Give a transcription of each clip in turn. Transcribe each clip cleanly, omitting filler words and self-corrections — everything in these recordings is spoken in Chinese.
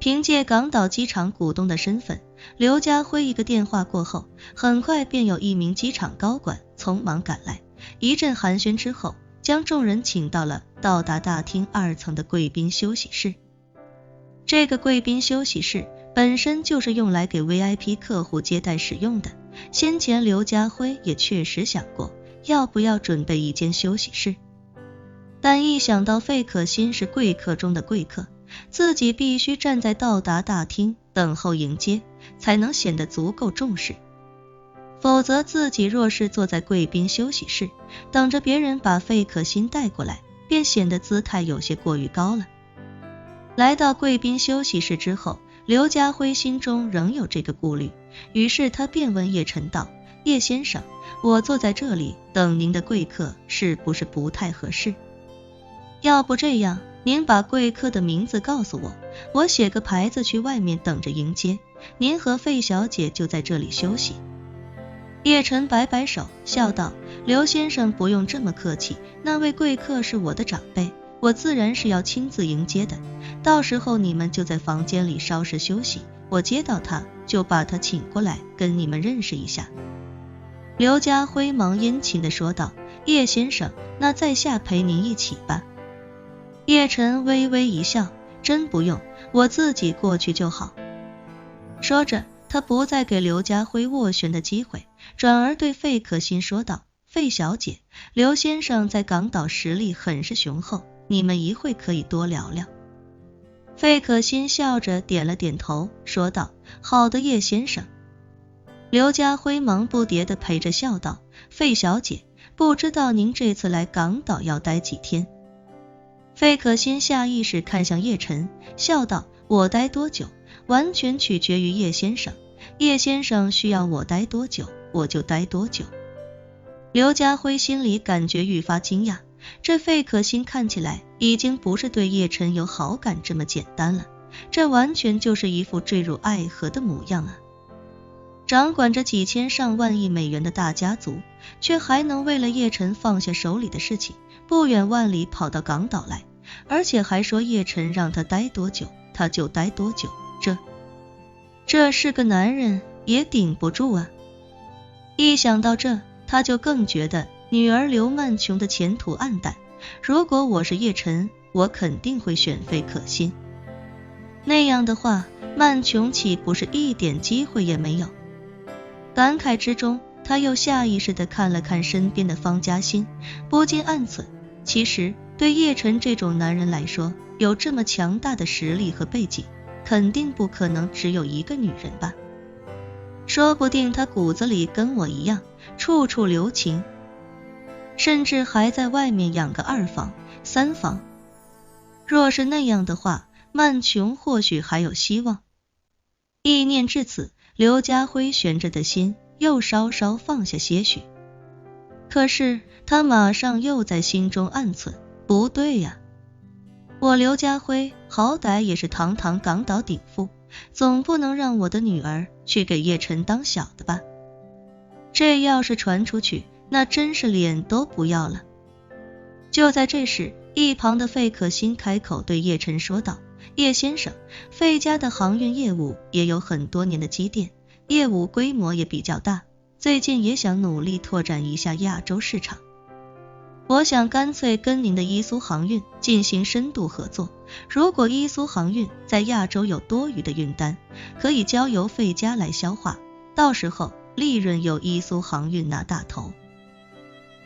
凭借港岛机场股东的身份，刘家辉一个电话过后，很快便有一名机场高管匆忙赶来，一阵寒暄之后，将众人请到了到达大厅2层的贵宾休息室。这个贵宾休息室本身就是用来给 VIP 客户接待使用的，先前刘家辉也确实想过要不要准备一间休息室，但一想到费可欣是贵客中的贵客，自己必须站在到达大厅等候迎接，才能显得足够重视。否则自己若是坐在贵宾休息室，等着别人把费可欣带过来，便显得姿态有些过于高了。来到贵宾休息室之后，刘家辉心中仍有这个顾虑，于是他便问叶晨道：叶先生，我坐在这里等您的贵客是不是不太合适？要不这样，您把贵客的名字告诉我，我写个牌子去外面等着迎接，您和费小姐就在这里休息。叶晨摆摆手笑道：刘先生不用这么客气，那位贵客是我的长辈，我自然是要亲自迎接的，到时候你们就在房间里稍事休息，我接到他就把他请过来跟你们认识一下。刘家辉忙殷勤地说道：叶先生，那在下陪您一起吧。叶晨微微一笑：真不用，我自己过去就好。说着，他不再给刘家辉斡旋的机会，转而对费可欣说道：费小姐，刘先生在港岛实力很是雄厚，你们一会可以多聊聊。费可欣笑着点了点头，说道：好的，叶先生。刘家辉忙不迭地陪着笑道：费小姐，不知道您这次来港岛要待几天？费可欣下意识看向叶晨，笑道：我待多久，完全取决于叶先生，叶先生需要我待多久，我就待多久。刘家辉心里感觉愈发惊讶，这费可欣看起来已经不是对叶晨有好感这么简单了，这完全就是一副坠入爱河的模样啊！掌管着几千上万亿美元的大家族，却还能为了叶晨放下手里的事情，不远万里跑到港岛来，而且还说叶晨让他待多久他就待多久，这是个男人也顶不住啊！一想到这，他就更觉得女儿刘曼琼的前途暗淡，如果我是叶晨，我肯定会选费可欣，那样的话，曼琼岂不是一点机会也没有？感慨之中，他又下意识地看了看身边的方嘉欣，不禁暗忖，其实对叶晨这种男人来说，有这么强大的实力和背景，肯定不可能只有一个女人吧？说不定他骨子里跟我一样，处处留情，甚至还在外面养个2房、3房。若是那样的话，曼琼或许还有希望。意念至此，刘家辉悬着的心又稍稍放下些许，可是他马上又在心中暗忖，不对呀，我刘家辉好歹也是堂堂港岛顶富，总不能让我的女儿去给叶晨当小的吧？这要是传出去，那真是脸都不要了。就在这时，一旁的费可欣开口对叶晨说道：叶先生，费家的航运业务也有很多年的积淀，业务规模也比较大，最近也想努力拓展一下亚洲市场。我想干脆跟您的伊苏航运进行深度合作，如果伊苏航运在亚洲有多余的运单，可以交由费家来消化，到时候利润由伊苏航运拿大头。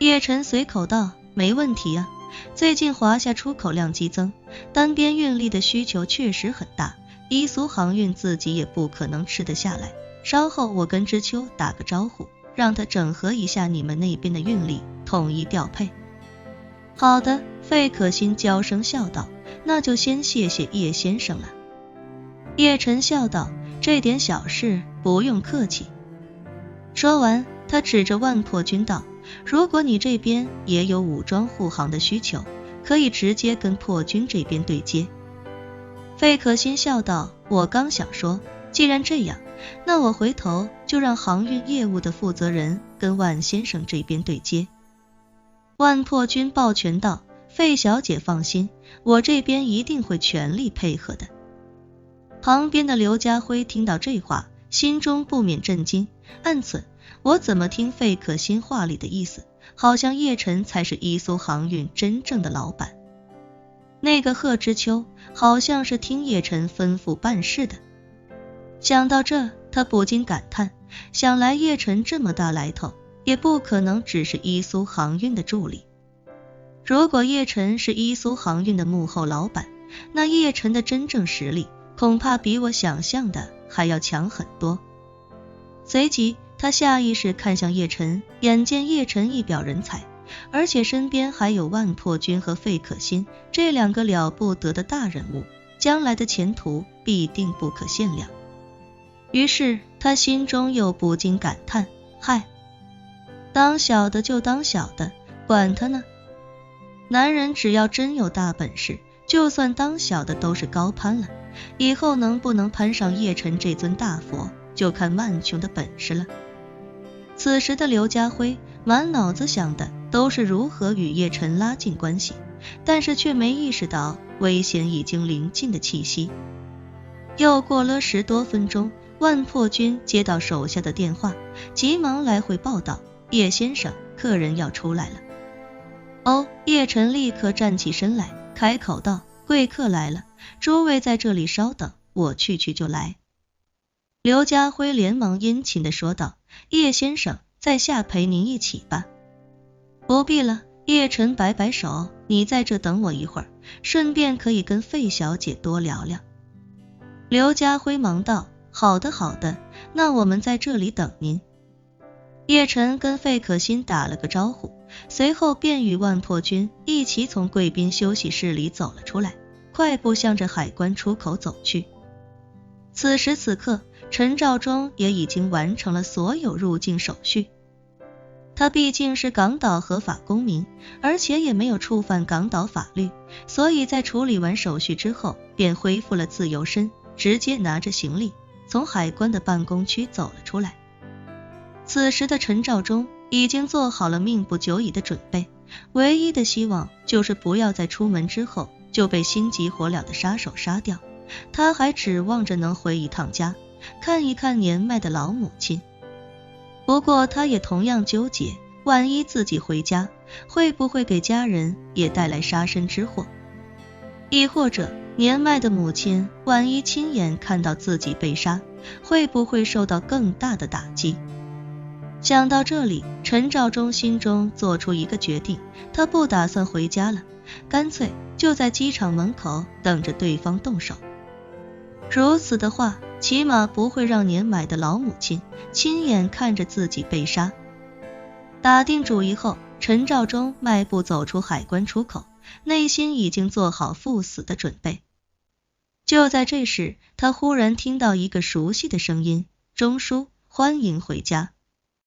叶晨随口道：没问题啊，最近华夏出口量激增，单边运力的需求确实很大，伊苏航运自己也不可能吃得下来，稍后我跟知秋打个招呼，让他整合一下你们那边的运力，统一调配。好的，费可欣娇声笑道，那就先谢谢叶先生了。叶晨笑道，这点小事不用客气。说完，他指着万破军道，如果你这边也有武装护航的需求，可以直接跟破军这边对接。费可欣笑道，我刚想说，既然这样，那我回头就让航运业务的负责人跟万先生这边对接。万破军抱拳道，费小姐放心，我这边一定会全力配合的。旁边的刘家辉听到这话，心中不免震惊，暗忖我怎么听费可欣话里的意思，好像叶晨才是伊苏航运真正的老板。那个贺知秋好像是听叶晨吩咐办事的。想到这，他不禁感叹，想来叶晨这么大来头，也不可能只是伊苏航运的助理。如果叶晨是伊苏航运的幕后老板，那叶晨的真正实力恐怕比我想象的还要强很多。随即他下意识看向叶晨，眼见叶晨一表人才，而且身边还有万破军和费可欣这两个了不得的大人物，将来的前途必定不可限量。于是他心中又不禁感叹，嗨，当小的就当小的，管他呢。男人只要真有大本事，就算当小的都是高攀了，以后能不能攀上叶晨这尊大佛，就看万穷的本事了。此时的刘家辉满脑子想的都是如何与叶晨拉近关系，但是却没意识到危险已经临近的气息。又过了10多分钟，万破军接到手下的电话，急忙来回报道，叶先生，客人要出来了。哦，叶晨立刻站起身来，开口道，贵客来了，诸位在这里稍等，我去就来。刘家辉连忙殷勤地说道，叶先生，在下陪您一起吧。不必了，叶晨摆摆手，你在这等我一会儿，顺便可以跟费小姐多聊聊。刘家辉忙道，好的好的，那我们在这里等您。叶晨跟费可欣打了个招呼，随后便与万破军一起从贵宾休息室里走了出来，快步向着海关出口走去。此时此刻，陈肇中也已经完成了所有入境手续。他毕竟是港岛合法公民，而且也没有触犯港岛法律，所以在处理完手续之后，便恢复了自由身，直接拿着行李从海关的办公区走了出来。此时的陈肇中已经做好了命不久矣的准备，唯一的希望就是不要在出门之后就被心急火燎的杀手杀掉。他还指望着能回一趟家，看一看年迈的老母亲。不过他也同样纠结，万一自己回家，会不会给家人也带来杀身之祸？亦或者年迈的母亲万一亲眼看到自己被杀，会不会受到更大的打击？想到这里，陈肇中心中做出一个决定，他不打算回家了，干脆就在机场门口等着对方动手。如此的话，起码不会让年迈的老母亲亲眼看着自己被杀。打定主意后，陈肇中迈步走出海关出口，内心已经做好赴死的准备。就在这时，他忽然听到一个熟悉的声音，钟叔，欢迎回家。